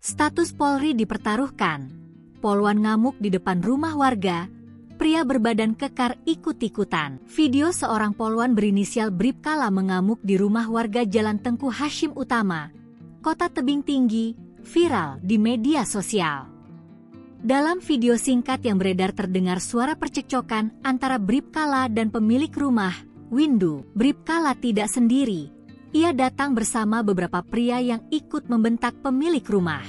Status Polri dipertaruhkan. Poluan ngamuk di depan rumah warga. Pria berbadan kekar ikut-ikutan. Video seorang poluan berinisial Bribkala mengamuk di rumah warga Jalan Tengku Hashim Utama, Kota Tebing Tinggi, viral di media sosial. Dalam video singkat yang beredar terdengar suara percekcokan antara Bribkala dan pemilik rumah, Windu. Bribkala tidak sendiri. Ia datang bersama beberapa pria yang ikut membentak pemilik rumah.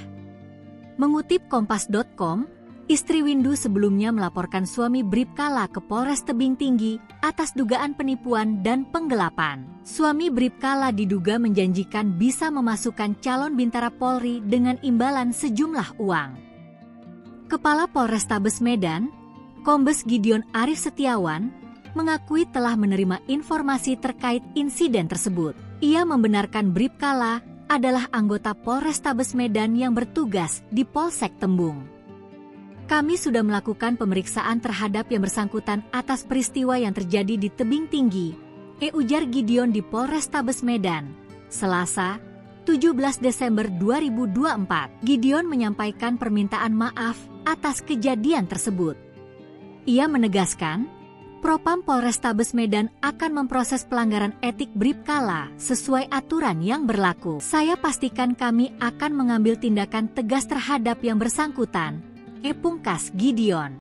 Mengutip Kompas.com, istri Windu sebelumnya melaporkan suami Bribkala ke Polres Tebing Tinggi atas dugaan penipuan dan penggelapan. Suami Bribkala diduga menjanjikan bisa memasukkan calon bintara Polri dengan imbalan sejumlah uang. Kepala Polrestabes Medan, Kombes Gideon Arif Setiawan, mengakui telah menerima informasi terkait insiden tersebut. Ia membenarkan Bribkala adalah anggota Polrestabes Medan yang bertugas di Polsek Tembung. Kami sudah melakukan pemeriksaan terhadap yang bersangkutan atas peristiwa yang terjadi di Tebing Tinggi, ujar Gideon di Polrestabes Medan, Selasa, 17 Desember 2024. Gideon menyampaikan permintaan maaf atas kejadian tersebut. Ia menegaskan, Propam Polrestabes Medan akan memproses pelanggaran etik Bribkala sesuai aturan yang berlaku. Saya pastikan kami akan mengambil tindakan tegas terhadap yang bersangkutan, pungkas Gideon.